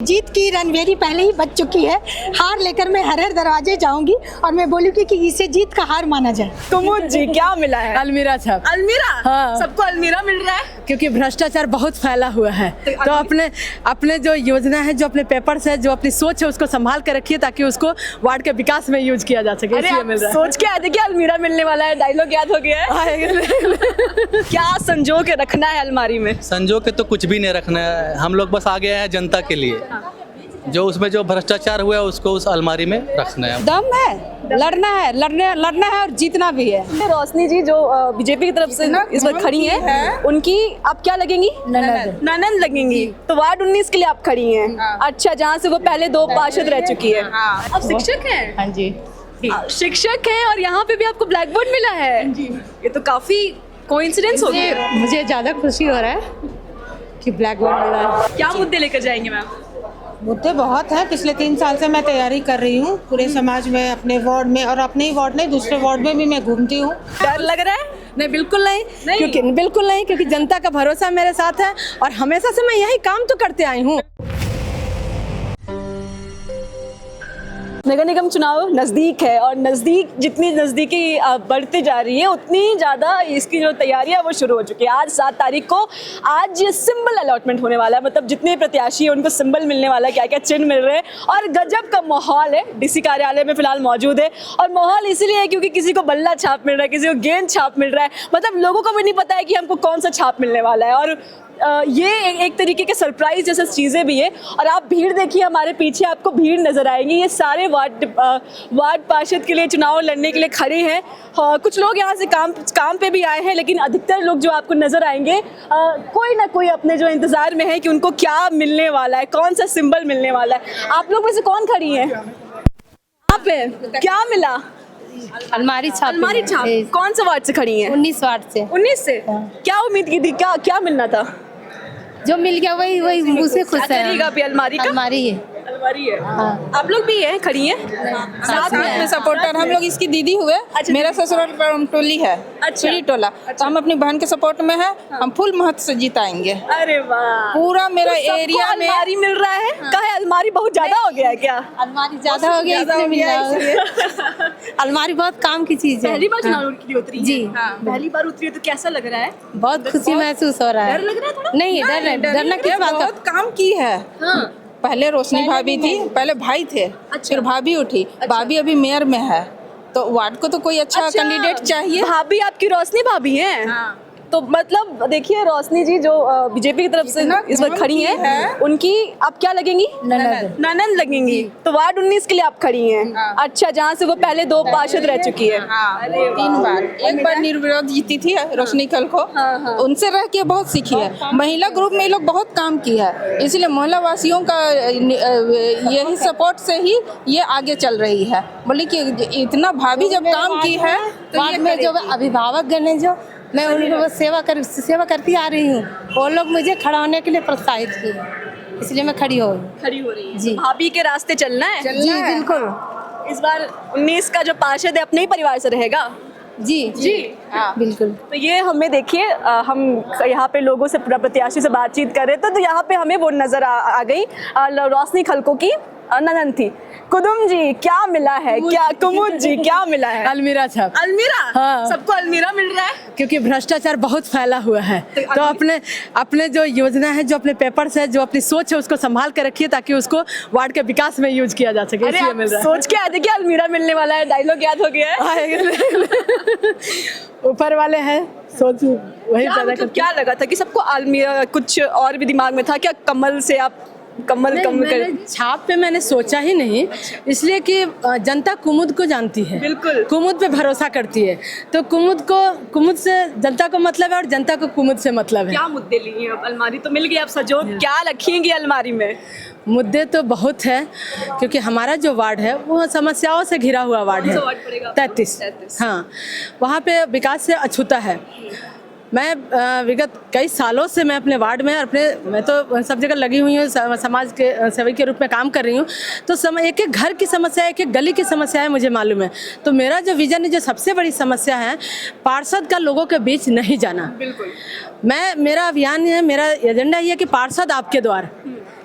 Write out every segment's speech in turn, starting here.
जीत की रणभेरी पहले ही बज चुकी है। हार लेकर मैं हर हर दरवाजे जाऊंगी और मैं बोलूंगी कि इसे जीत का हार माना जाए। कुमुद जी क्या मिला है? अलमीरा छाप। अलमीरा? हाँ। सबको अलमीरा मिल रहा है क्योंकि भ्रष्टाचार बहुत फैला हुआ है, तो अपने जो योजना है, जो अपने पेपर्स है, जो अपनी सोच है, उसको संभाल कर रखिए ताकि उसको वार्ड के विकास में यूज किया जा सके। अरे इसलिए मिल रहा है। सोच के आए थे कि अलमीरा मिलने वाला है, डायलॉग याद हो गया है। क्या संजो के रखना है अलमारी में? संजो के तो कुछ भी नहीं रखना है, हम लोग बस आ गए हैं जनता के लिए। जो उसमें जो भ्रष्टाचार हुआ है उसको उस अलमारी में रखना है। दम है, लड़ना है और जीतना भी है। रोशनी जी जो बीजेपी की तरफ से इस वक्त खड़ी हैं, उनकी आप क्या लगेंगी? ननद लगेंगी। तो वार्ड 19 के लिए आप खड़ी हैं। अच्छा, जहाँ से वो पहले 2 पार्षद रह चुकी है। आप शिक्षक हैं? हाँ जी, शिक्षक हैं और यहाँ पे भी आपको ब्लैक बोर्ड मिला है। ये तो काफी कोइंसिडेंस हो गया। मुझे ज़्यादा खुशी हो रहा है कि ब्लैक बोर्ड मिला है। क्या मुद्दे लेकर जाएंगे मैम? मुद्दे बहुत हैं। पिछले 3 साल से मैं तैयारी कर रही हूँ पूरे समाज में, अपने वार्ड में, और अपने ही वार्ड नहीं दूसरे वार्ड में भी मैं घूमती हूँ। डर लग रहा है? नहीं बिल्कुल नहीं, क्योंकि जनता का भरोसा मेरे साथ है और हमेशा से मैं यही काम तो करते आई हूँ। नगर निगम चुनाव नज़दीक है और जितनी नज़दीकी बढ़ती जा रही है उतनी ज़्यादा इसकी जो तैयारी है वो शुरू हो चुकी है। आज 7 तारीख को आज सिंबल अलॉटमेंट होने वाला है, मतलब जितने प्रत्याशी हैं उनको सिंबल मिलने वाला है, क्या क्या चिन्ह मिल रहे हैं और गजब का माहौल है। डीसी कार्यालय में फिलहाल मौजूद है और माहौल इसलिए है क्योंकि किसी को बल्ला छाप मिल रहा है, किसी को गेंद छाप मिल रहा है, मतलब लोगों को भी नहीं पता है कि हमको कौन सा छाप मिलने वाला है। और ये एक तरीके के सरप्राइज जैसे चीज़ें भी है। और आप भीड़ देखिए, हमारे पीछे आपको भीड़ नजर आएंगी। ये सारे वार्ड पार्षद के लिए चुनाव लड़ने के लिए खड़े हैं। कुछ लोग यहाँ से काम पे भी आए हैं, लेकिन अधिकतर लोग जो आपको नजर आएंगे कोई ना कोई अपने जो इंतजार में है कि उनको क्या मिलने वाला है, कौन सा सिंबल मिलने वाला है। आप लोग में से कौन खड़ी है? आप क्या मिला? अलमारी छाप। अलमारी छाप। कौन सा वार्ड से खड़ी है? 19 वार्ड से। 19 से? क्या उम्मीद की थी, क्या मिलना था? जो मिल गया वही उसे खुश है। करिएगा अभी अलमारी का? अलमारी है। अलमारी है। आप लोग भी हैं, खड़ी हैं? साथ में सपोर्टर हम लोग इसकी दीदी हुए। अच्छा, मेरा ससुराल टोली है, चुरी टोला। तो हम अपनी बहन के सपोर्ट में है, हम फुल महत्व से जीताएंगे। अरे वाह, पूरा मेरा तो एरिया में अलमारी मिल रहा है। कहे अलमारी बहुत ज्यादा हो गया है क्या? अलमारी ज्यादा हो गया इसलिए मिल रहा है। अलमारी बहुत काम की चीज है। पहली बार चुनाव के लिए उतरी जी। पहली बार उतरी है तो कैसा लग रहा है? बहुत खुशी महसूस हो रहा है। डर लग रहा है थोड़ा? नहीं, डरना किस बात का? बहुत काम की है। पहले रोशनी भाभी थी, पहले भाई थे, फिर भाभी उठी। भाभी अभी मेयर में है, तो वार्ड को तो कोई अच्छा कैंडिडेट चाहिए। भाभी आपकी रोशनी भाभी हैं? तो मतलब देखिए, रोशनी जी जो बीजेपी की तरफ से इस वक्त खड़ी हैं, उनकी आप क्या लगेंगी? ननद लगेंगी। तो वार्ड 19 के लिए आप खड़ी हैं। अच्छा, जहाँ से वो पहले 2 पार्षद रह चुकी है। 3 बार, एक बार निर्विरोध जीती थी रोशनी कल को। उनसे रह के बहुत सीखी है। महिला ग्रुप में ये लोग बहुत काम की है, इसलिए महिला वासियों का यही सपोर्ट से ही ये आगे चल रही है। बोली कि इतना भाभी जब काम की है तो वार्ड में जो अभिभावक गण है, जो मैं उनको बस सेवा करती आ रही हूँ, वो लोग मुझे खड़ा होने के लिए प्रोत्साहित किए, इसलिए मैं खड़ी हो रही है। जी। भाभी के रास्ते चलना है? जी बिल्कुल। इस बार 19 का जो पार्षद है अपने ही परिवार से रहेगा? जी हाँ बिल्कुल। तो ये हमें देखिए, हम यहाँ पे लोगों से, प्रत्याशी से बातचीत कर रहे थे, तो यहाँ पे हमें वो नजर आ गई। रोशनी खलको की ननद थी। कुदुम जी क्या मिला है? क्या कुमुद जी क्या मिला है? अलमीरा छाप। अलमीरा? हाँ। सबको अलमीरा मिल रहा है क्योंकि भ्रष्टाचार बहुत फैला हुआ है, तो अपने जो योजना है, जो अपने पेपर्स है, जो अपनी सोच है, उसको संभाल कर रखिए ताकि उसको वार्ड के विकास में यूज किया जा सके। अरे इसलिए मिल रहा है। सोच के आए थे कि अलमीरा मिलने वाला है, डायलॉग याद हो गया है। ऊपर वाले हैं, सोच वही पैदा करते। क्या लगा था कि सबको अलमीरा, कुछ और भी दिमाग में था क्या? कमल से आप कमल छाप पे मैंने सोचा ही नहीं, इसलिए कि जनता कुमुद को जानती है, बिल्कुल कुमुद पे भरोसा करती है, तो कुमुद से जनता को मतलब है और जनता को कुमुद से मतलब है। क्या मुद्दे लिए? अब अलमारी तो मिल गई, आप सजो, क्या रखेंगे अलमारी में? मुद्दे तो बहुत है, क्योंकि हमारा जो वार्ड है वो समस्याओं से घिरा हुआ वार्ड है। 33। हाँ, वहाँ पे विकास से अछूता है। मैं विगत कई सालों से मैं अपने वार्ड में मैं तो सब जगह लगी हुई हूँ, समाज के सेवक के रूप में काम कर रही हूँ, तो एक एक घर की समस्या, एक एक गली की समस्या है, मुझे मालूम है। तो मेरा जो विजन है, जो सबसे बड़ी समस्या है, पार्षद का लोगों के बीच नहीं जाना। बिल्कुल। मेरा अभियान है, मेरा एजेंडा ये है कि पार्षद आपके द्वार,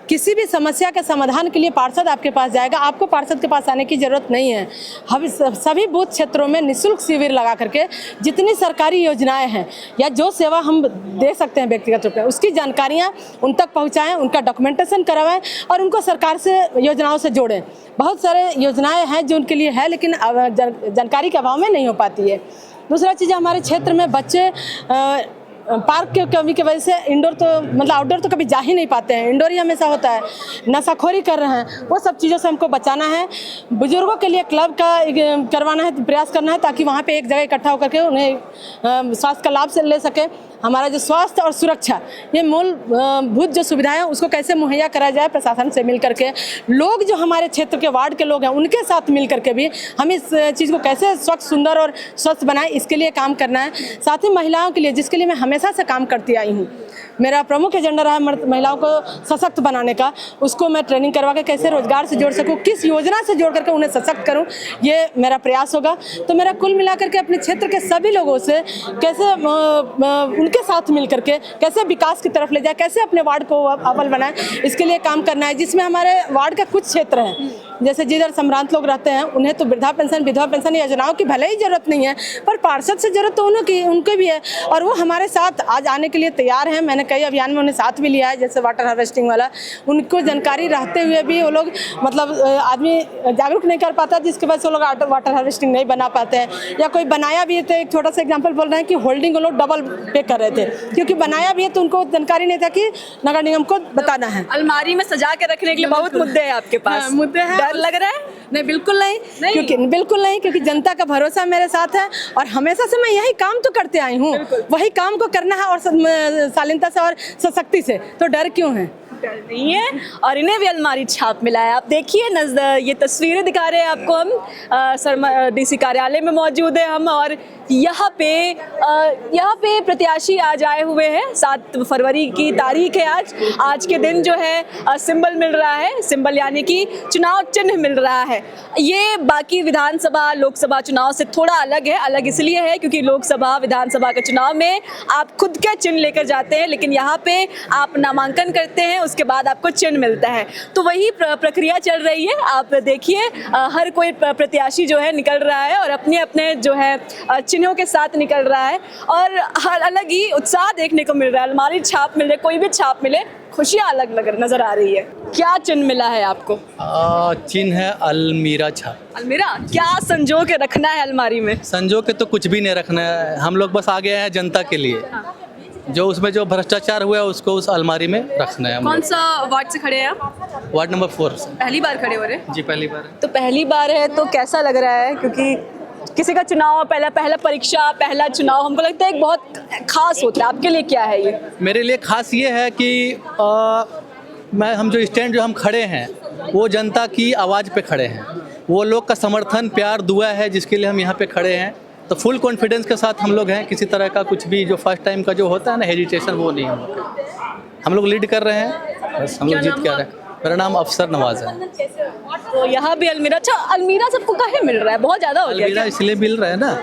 किसी भी समस्या के समाधान के लिए पार्षद आपके पास जाएगा, आपको पार्षद के पास आने की ज़रूरत नहीं है। हम सभी बूथ क्षेत्रों में निःशुल्क शिविर लगा करके जितनी सरकारी योजनाएं हैं या जो सेवा हम दे सकते हैं व्यक्तिगत रूप में, उसकी जानकारियां उन तक पहुंचाएं, उनका डॉक्यूमेंटेशन करवाएं और उनको सरकार से योजनाओं से जोड़ें। बहुत सारे योजनाएं हैं जो उनके लिए है, लेकिन जानकारी के अभाव में नहीं हो पाती है। दूसरा चीज़, हमारे क्षेत्र में बच्चे पार्क के कमी की वजह से इंडोर तो मतलब आउटडोर तो कभी जा ही नहीं पाते हैं, इंडोर ही हमेशा होता है। नशाखोरी कर रहे हैं, वो सब चीज़ों से हमको बचाना है। बुजुर्गों के लिए क्लब का करवाना है, प्रयास करना है ताकि वहाँ पे एक जगह इकट्ठा होकर के उन्हें स्वास्थ्य का लाभ से ले सके। हमारा जो स्वास्थ्य और सुरक्षा, ये मूलभूत जो सुविधाएं हैं उसको कैसे मुहैया कराया जाए, प्रशासन से मिल करके, लोग जो हमारे क्षेत्र के वार्ड के लोग हैं उनके साथ मिल करके भी हम इस चीज़ को कैसे स्वच्छ, सुंदर और स्वस्थ बनाएं, इसके लिए काम करना है। साथ ही महिलाओं के लिए, जिसके लिए मैं हमेशा से काम करती आई हूँ, मेरा प्रमुख एजेंडा रहा है महिलाओं को सशक्त बनाने का। उसको मैं ट्रेनिंग करवा के कैसे रोजगार से जोड़ सकूँ, किस योजना से जोड़ करके उन्हें सशक्त करूँ, ये मेरा प्रयास होगा। तो मेरा कुल मिलाकर के अपने क्षेत्र के सभी लोगों से कैसे उनके साथ मिल करके कैसे विकास की तरफ ले जाए, कैसे अपने वार्ड को अव्वल बनाए, इसके लिए काम करना है। जिसमें हमारे वार्ड का कुछ क्षेत्र हैं, जैसे जिधर संभ्रांत लोग रहते हैं, उन्हें तो वृद्धा पेंशन, विधवा पेंशन योजनाओं की भले ही जरूरत नहीं है, पर पार्षद से जरूरत तो उनके भी है और वो हमारे साथ आज आने के लिए तैयार हैं। मैंने कई अभियान में उन्हें साथ भी लिया है, जैसे वाटर हार्वेस्टिंग वाला। उनको जानकारी रहते हुए भी वो लोग मतलब आदमी जागरूक नहीं कर पाता, जिसकी वजह से वो लोग वाटर हार्वेस्टिंग नहीं बना पाते हैं, या कोई बनाया भी है तो एक छोटा सा एग्जाम्पल बोल रहे हैं कि होल्डिंग वो लोग डबल पे कर रहे थे, क्योंकि बनाया भी है तो उनको जानकारी नहीं था कि नगर निगम को बताना है। अलमारी में सजा के रखने के लिए बहुत मुद्दे हैं आपके पास। मुद्दे हैं। डर लग रहा है? नहीं, बिल्कुल नहीं, क्योंकि जनता का भरोसा मेरे साथ है और हमेशा से मैं यही काम तो करते आई हूँ, वही काम को करना है और शालीनता से और सशक्ति से, तो डर क्यों है? नहीं है। और इन्हें भी अलमारी छाप मिला है। आप देखिए ये तस्वीरें दिखा रहे हैं आपको हम, डीसी कार्यालय में मौजूद है हम, और यहाँ पे प्रत्याशी आज आए हुए हैं। 7 फरवरी की तारीख है आज के दिन जो है सिंबल मिल रहा है, सिंबल यानी कि चुनाव चिन्ह मिल रहा है। ये बाकी विधानसभा लोकसभा चुनाव से थोड़ा अलग है। अलग इसलिए है क्योंकि लोकसभा विधानसभा के चुनाव में आप खुद का चिन्ह लेकर जाते हैं, लेकिन यहाँ पे आप नामांकन करते हैं, उसके बाद आपको चिन्ह मिलता है। तो वही प्रक्रिया चल रही है। आप देखिए हर कोई प्रत्याशी जो है निकल रहा है और अपने अपने जो है चिन्हों के साथ निकल रहा है और हर अलग ही उत्साह देखने को मिल रहा है। अलमारी छाप मिले, कोई भी छाप मिले, खुशियाँ अलग नजर आ रही है। क्या चिन्ह मिला है आपको? चिन्ह है अलमीरा छाप। अलमीरा क्या संजो के रखना है अलमारी में? संजो के तो कुछ भी नहीं रखना है, हम लोग बस आ गए हैं जनता के लिए। जो उसमें जो भ्रष्टाचार हुआ है उसको उस अलमारी में रखना है। कौन सा वार्ड से खड़े हैं आप? वार्ड नंबर 4 से। पहली बार खड़े हो रहे हैं? जी, पहली बार। तो पहली बार है तो कैसा लग रहा है? क्योंकि किसी का चुनाव पहला परीक्षा, पहला चुनाव हमको लगता है एक बहुत खास होता है। आपके लिए क्या है ये? मेरे लिए खास ये है कि हम जो स्टैंड जो हम खड़े हैं वो जनता की आवाज़ पे खड़े हैं। वो लोग का समर्थन, प्यार, दुआ है जिसके लिए हम यहाँ पे खड़े हैं। तो फुल कॉन्फिडेंस के साथ हम लोग हैं। किसी तरह का कुछ भी जो फर्स्ट टाइम का जो होता है ना हेजिटेशन, वो नहीं हम लोग लीड कर रहे हैं, बस हम लोग जीत के आ रहे हैं। मेरा नाम अफसर नवाज है। तो यहाँ भी अलमीरा। अच्छा, अलमीरा सबको काहे मिल रहा है? बहुत ज़्यादा हो गया। अलमीरा इसलिए मिल रहा है ना,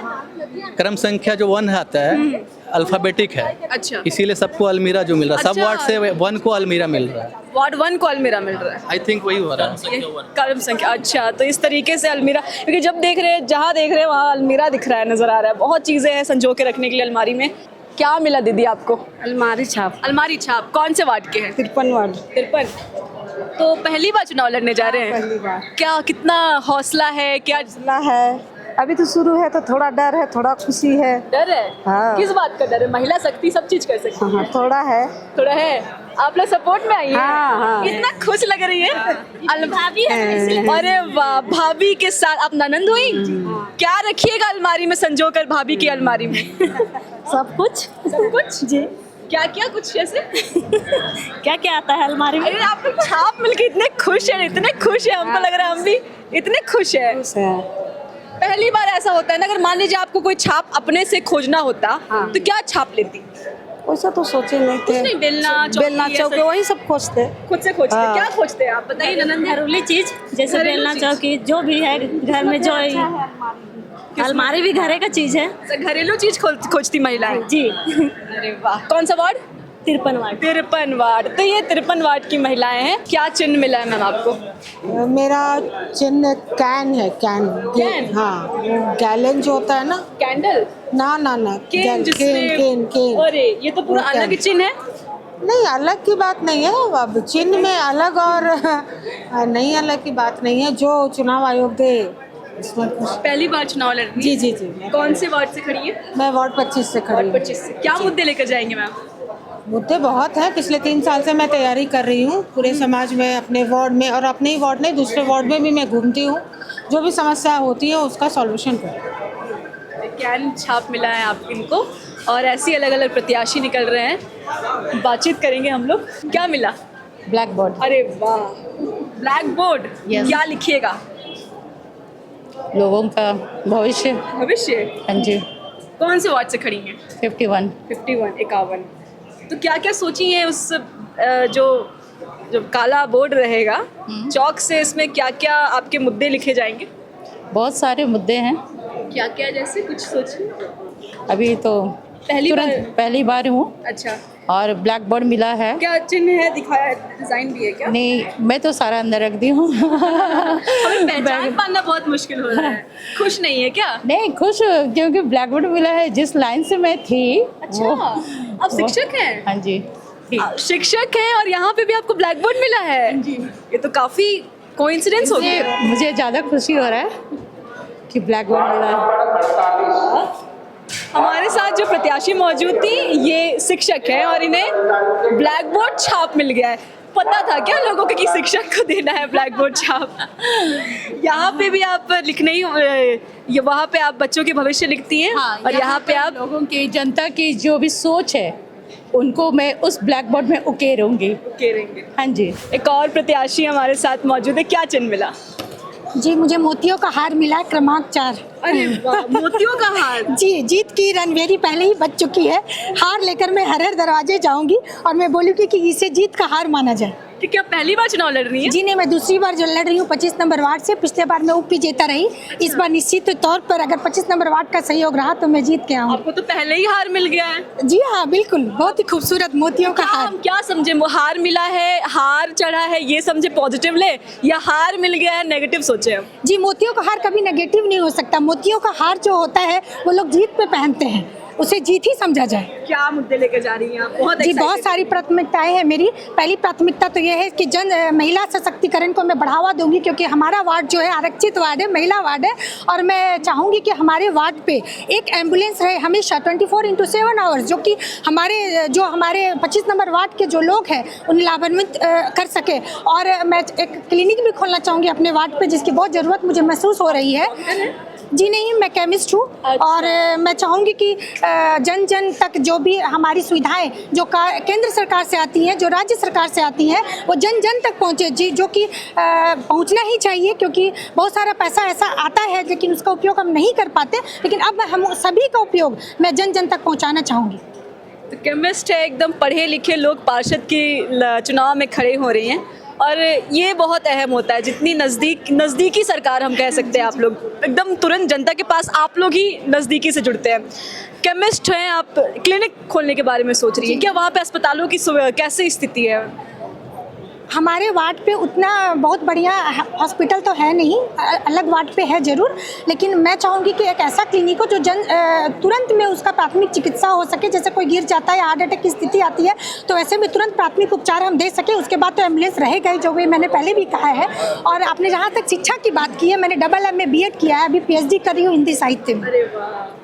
क्रम संख्या जो 1 आता है अल्फ़ाबेटिक है। अच्छा, इसीलिए सबको अलमीरा जो मिल रहा है। सब वार्ड से 1 को अलमीरा मिल रहा है। वार्ड 1 को अलमीरा मिल रहा है। आई थिंक वही हो रहा है, क्रम संख्या। अच्छा, तो इस तरीके से अलमीरा, क्योंकि जब देख रहे हैं, जहाँ देख रहे हैं वहाँ अलमीरा दिख रहा है, नजर आ रहा है। बहुत चीज़ें हैं संजो के रखने के लिए अलमारी में। क्या मिला दीदी आपको? अलमारी छाप। अलमारी छाप कौन से वार्ड के हैं? 53 वार्ड। 53। तो पहली बार चुनाव लड़ने जा रहे हैं? पहली बार। क्या कितना हौसला है? क्या है, अभी तो शुरू है तो थोड़ा डर है, थोड़ा खुशी है। डर है? हाँ। किस बात का डर है? महिला शक्ति सब चीज कर सकती है। हाँ, थोड़ा है। थोड़ा है। आप लोग सपोर्ट में आई हैं? हाँ। इतना खुश लग रही है। भाभी है। अरे वाह, भाभी के साथ आप ननंद हुई? क्या रखिएगा अलमारी में संजो कर भाभी की अलमारी में? सब कुछ जी। क्या क्या कुछ जैसे क्या क्या आता है अलमारी में? अरे आप लोग छाप मिलके इतने खुश हैं, हमको लग रहा है हम भी इतने खुश हैं। पहली बार ऐसा होता है ना, अगर मान लीजिए आपको कोई छाप अपने से खोजना होता तो क्या छाप लेती? वैसा तो सोचे नहीं थे। नहीं, बेलना चौकी वही सब खोजते। खुद से खोजते। क्या खोजते हैं आप बताइए ननंद? घरेलू चीज जैसे बेलना, चौकी, जो भी है घर में जो अलमारी भी घरे का चीज है। घरेलू चीज खोजती महिलाएं। जी। अरे वाह। कौन सा वार्ड? 53 वार्ड। 53 वार्ड। तो ये 53 वार्ड की महिलाएं हैं। क्या चिन्ह मिला है मैम आपको? मेरा चिन्ह कैन है, कैन। कैन? हाँ, वो गैलन जो होता है ना। कैंडल? ना ना ना, केन जिसमें? केन केन। अरे ये तो पूरा वो अलग कैन। चिन्ह है। नहीं, अलग की बात नहीं है। अब चिन्ह में अलग और नहीं अलग की बात नहीं है। जो चुनाव आयोग दे इसमें कुछ। पहली बार चुनाव लड़ रही जी है? जी जी। कौन से वार्ड से खड़ी है? मैं वार्ड 25 से खड़ी वार्ड हूँ। 25 से। क्या मुद्दे लेकर जाएंगे मैम? मुद्दे बहुत हैं। पिछले 3 साल से मैं तैयारी कर रही हूँ पूरे समाज में, अपने वार्ड में, और अपने ही वार्ड नहीं दूसरे वार्ड में भी मैं घूमती हूँ। जो भी समस्या होती है उसका सॉल्यूशन कर। कैन छाप मिला है आप इनको, और ऐसे अलग अलग प्रत्याशी निकल रहे हैं। बातचीत करेंगे हम लोग। क्या मिला? Black board. अरे वाह, ब्लैक बोर्ड। Yes. क्या लिखिएगा? लोगों का भविष्य। भविष्य। हाँ जी। कौन से वार्ड से खड़ी हैं? 51। 51। तो क्या क्या सोची हैं उस जो जो काला बोर्ड रहेगा चौक से, इसमें क्या क्या आपके मुद्दे लिखे जाएंगे? बहुत सारे मुद्दे हैं। क्या क्या, जैसे कुछ सोचिए। अभी तो पहली बार हूँ। अच्छा, और ब्लैक बोर्ड मिला है। क्या चिन्ह है? दिखाया, डिजाइन भी है क्या? नहीं, मैं तो सारा अंदर रख दी हूँ। हमें पहचान पाना बहुत मुश्किल हो रहा है। खुश नहीं है क्या? नहीं, खुश हूँ, क्योंकि ब्लैक बोर्ड मिला है। जिस लाइन से मैं थी। अच्छा, आप शिक्षक हैं? हाँ जी, ठीक। आप शिक्षक हैं और यहाँ पे भी आपको ब्लैक बोर्ड मिला है जी। ये तो काफी कोइंसिडेंस हो गया। मुझे ज़्यादा खुशी हो रहा है कि ब्लैक बोर्ड मिला है। हमारे साथ जो प्रत्याशी मौजूद थी ये शिक्षक हैं और इन्हें ब्लैक बोर्ड छाप मिल गया है। पता था क्या लोगों को कि शिक्षक को देना है ब्लैक बोर्ड छाप? यहाँ पे भी आप लिखने ही, ये वहाँ पे आप बच्चों के भविष्य लिखती हैं। हाँ, और यहाँ पे आप लोगों की, जनता की जो भी सोच है उनको मैं उस ब्लैक बोर्ड में उकेरूंगी। उकेरेंगे। हाँ जी। एक और प्रत्याशी हमारे साथ मौजूद है। क्या चिन्ह मिला? जी, मुझे मोतियों का हार मिला है, क्रमांक 4। अरे वाह, मोतियों का हार। जी, जीत की रणवेरी पहले ही बच चुकी है। हार लेकर मैं हर हर दरवाजे जाऊंगी और मैं बोलूँगी कि इसे जीत का हार माना जाए। कि क्या पहली बार चुनाव लड़ रही है? जी नहीं, मैं दूसरी बार जो लड़ रही हूँ 25 नंबर वार्ड से। पिछले बार मैं उप विजेता रही। इस बार निश्चित तौर पर अगर 25 नंबर वार्ड का सहयोग रहा तो मैं जीत के आऊँगी। आपको तो पहले ही हार मिल गया है। जी हाँ, बिल्कुल, बहुत ही खूबसूरत मोतियों का हार। हम क्या समझे? वो हार मिला है, हार चढ़ा है, ये समझे पॉजिटिव ले, या हार मिल गया है नेगेटिव सोचे हम? जी, मोतियों का हार कभी नेगेटिव नहीं हो सकता। मोतियों का हार जो होता है वो लोग जीत पे पहनते हैं, उसे जीत ही समझा जाए। क्या मुद्दे लेकर जा रही हैं आप? बहुत जी, excited बहुत सारी प्राथमिकताएं हैं मेरी। पहली प्राथमिकता तो ये है कि महिला सशक्तिकरण को मैं बढ़ावा दूंगी, क्योंकि हमारा वार्ड जो है आरक्षित वार्ड है, महिला वार्ड है, और मैं चाहूँगी कि हमारे वार्ड पे एक एम्बुलेंस रहे हमेशा 24/7 आवर्स, जो कि हमारे 25 नंबर वार्ड के जो लोग हैं उन्हें लाभान्वित कर सके। और मैं एक क्लिनिक भी खोलना चाहूँगी अपने वार्ड पे, जिसकी बहुत ज़रूरत मुझे महसूस हो रही है। जी नहीं, मैं केमिस्ट हूँ। अच्छा। और मैं चाहूँगी कि जन जन तक जो भी हमारी सुविधाएं जो केंद्र सरकार से आती हैं, जो राज्य सरकार से आती हैं, वो जन जन तक पहुँचे। जी, जो कि पहुँचना ही चाहिए, क्योंकि बहुत सारा पैसा ऐसा आता है लेकिन उसका उपयोग हम नहीं कर पाते। लेकिन अब हम सभी का उपयोग मैं जन जन तक पहुँचाना चाहूँगी। तो केमिस्ट है, एकदम पढ़े लिखे लोग पार्षद की चुनाव में खड़े हो रही हैं, और ये बहुत अहम होता है। जितनी नज़दीकी सरकार हम कह सकते हैं, आप लोग एकदम तुरंत जनता के पास आप लोग ही नज़दीकी से जुड़ते हैं। केमिस्ट हैं आप, क्लिनिक खोलने के बारे में सोच रही है क्या? वहाँ पे अस्पतालों की कैसे स्थिति है? हमारे वार्ड पे उतना बहुत बढ़िया हॉस्पिटल तो है नहीं, अलग वार्ड पे है ज़रूर, लेकिन मैं चाहूँगी कि एक ऐसा क्लिनिक हो जो तुरंत में उसका प्राथमिक चिकित्सा हो सके। जैसे कोई गिर जाता है, हार्ट अटैक की स्थिति आती है, तो वैसे में तुरंत प्राथमिक उपचार हम दे सके। उसके बाद तो एम्बुलेंस रहेगा ही, जो भी मैंने पहले भी कहा है। और आपने जहाँ तक शिक्षा की बात की है, मैंने DLM में BEd किया है, अभी PhD कर रही हूँ हिंदी साहित्य में। अरे वाह,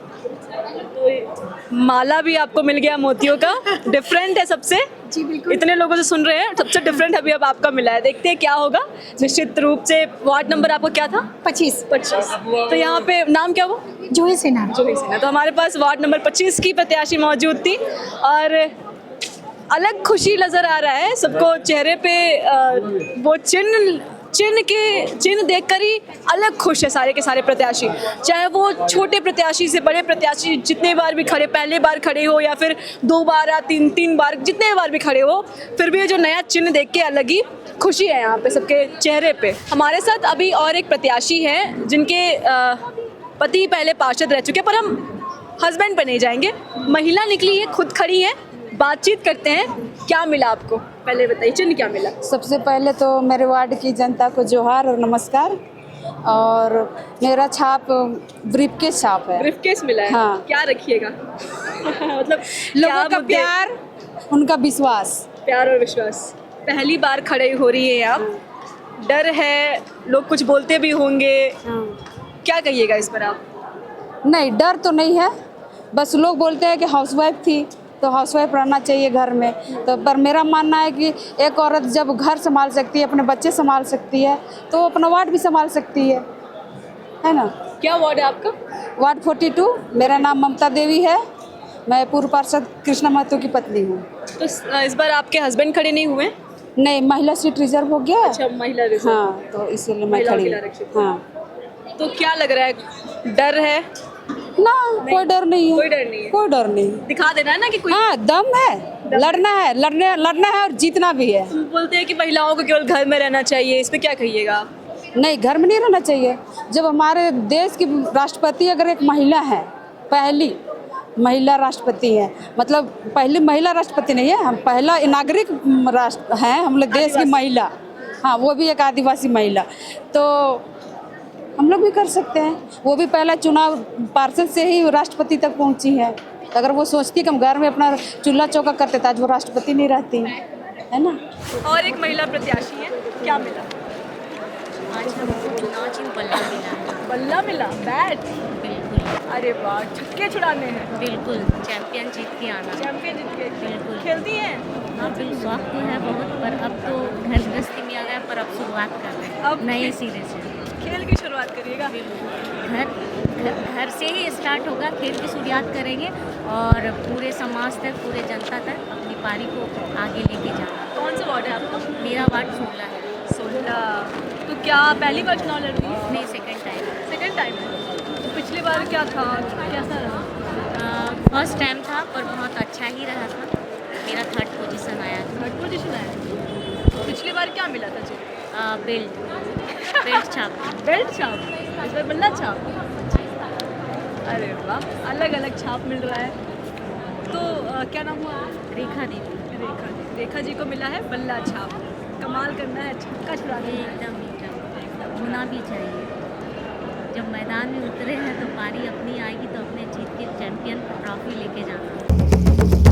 तो माला भी आपको मिल गया मोतियों का, डिफरेंट है सबसे। जी बिल्कुल, इतने लोगों से सुन रहे हैं, सबसे डिफरेंट अभी अब आपका मिला है। देखते हैं क्या होगा। निश्चित रूप से वार्ड नंबर आपका क्या था? 25। तो यहाँ पे नाम क्या हुआ? जूही सिन्हा। जूही सिन्हा। तो हमारे पास वार्ड नंबर 25 की प्रत्याशी मौजूद थी, और अलग खुशी नजर आ रहा है सबको चेहरे पे। वो चिन्ह देखकर ही अलग खुश है सारे के सारे प्रत्याशी, चाहे वो छोटे प्रत्याशी से बड़े प्रत्याशी जितने बार भी खड़े, पहले बार खड़े हो या फिर 2 बार या 3 बार, जितने बार भी खड़े हो, फिर भी जो नया चिन्ह देख के अलग ही खुशी है यहाँ पे सबके चेहरे पे। हमारे साथ अभी और एक प्रत्याशी हैं जिनके पति पहले पार्षद रह चुके हैं, पर हम हस्बैंड पे नहीं जाएंगे। महिला निकली है, खुद खड़ी है, बातचीत करते हैं। क्या मिला आपको, पहले बताइए, चिन्ह क्या मिला? सबसे पहले तो मेरे वार्ड की जनता को जोहार और नमस्कार। और मेरा छाप ब्रीफकेस छाप है। ब्रीफकेस मिला है। हाँ। क्या रखिएगा? मतलब लोगों क्या का मुद्दे? प्यार, उनका विश्वास। प्यार और विश्वास। पहली बार खड़े हो रही है आप, डर है, लोग कुछ बोलते भी होंगे, क्या कहिएगा इस पर आप? नहीं, डर तो नहीं है, बस लोग बोलते हैं कि हाउसवाइफ थी तो हाउसवाइफ रहना चाहिए घर में। तो पर मेरा मानना है कि एक औरत जब घर संभाल सकती है, अपने बच्चे संभाल सकती है, तो वो अपना वार्ड भी संभाल सकती है ना। क्या वार्ड है आपका? वार्ड 42। मेरा नाम ममता देवी है, मैं पूर्व पार्षद कृष्णा महतो की पत्नी हूँ। तो इस बार आपके हस्बैंड खड़े नहीं हुए? नहीं, महिला सीट रिजर्व हो गया। अच्छा, महिला रिजर्व। हाँ, तो इसलिए मैं महिलाओं खड़ी के लिए हूँ। आरक्षित। हाँ तो क्या लग रहा है, डर है? ना, कोई डर नहीं है। कोई डर नहीं है। कोई डर नहीं। दिखा देना है ना कि कोई। हाँ, दम है, लड़ना है और जीतना भी है। तुम बोलते हैं कि महिलाओं को केवल घर में रहना चाहिए, इस पे क्या कहिएगा? नहीं, घर में नहीं रहना चाहिए। जब हमारे देश की राष्ट्रपति अगर एक महिला है, पहली महिला राष्ट्रपति है, मतलब पहली महिला राष्ट्रपति नहीं है, हम पहला नागरिक राष्ट्र हैं हम लोग, देश की महिला। हाँ, वो भी एक आदिवासी महिला, तो हम लोग भी कर सकते हैं। वो भी पहला चुनाव पार्षद से ही राष्ट्रपति तक पहुंची है। तो अगर वो सोचती कि हम घर में अपना चूल्हा चौका करते तो आज वो राष्ट्रपति नहीं रहती, है ना। और एक महिला प्रत्याशी है, क्या मिला? आज हमको चुनाव चिन्ह बल्ला मिला है। बल्ला मिला, बैट। बिल्कुल अरे वाह, छक्के छुड़ाने हैं। बिल्कुल, चैंपियन जीत के आना। चैंपियन जीत के। बिल्कुल। खेलती हैं? हाँ, बिल्कुल, शौक तो है बहुत, पर अब तो घर गृहस्थी में आ गया, पर अब शुरुआत कर रहे हैं अब नए सिरे से। खेल की शुरुआत करिएगा। घर से ही स्टार्ट होगा, खेल की शुरुआत करेंगे और पूरे समाज तक, पूरे जनता तक अपनी पारी को आगे लेके जाना। कौन सा वार्ड है आपका? मेरा वार्ड 16 है। 16। तो क्या पहली बार चुनाव लड़ रही है? नहीं, सेकंड टाइम। सेकंड टाइम है। तो पिछली बार क्या था, कैसा रहा? फर्स्ट टाइम था पर बहुत अच्छा ही रहा था। मेरा 3rd पोजीशन आया था। 3rd पोजीशन आया। पिछली बार क्या मिला था जी? बेल्ट छाप। बेल्ट छाप। इस बार बल्ला छाप। अरे वाह, अलग अलग छाप मिल रहा है। तो क्या नाम हुआ? रेखा देवी। रेखा जी को मिला है बल्ला छाप। कमाल करना है, छक्का छुड़ाना है। एकदम होना भी चाहिए। जब मैदान में उतरे हैं तो पारी अपनी आएगी तो अपने जीत के चैंपियन ट्रॉफी लेके जाना।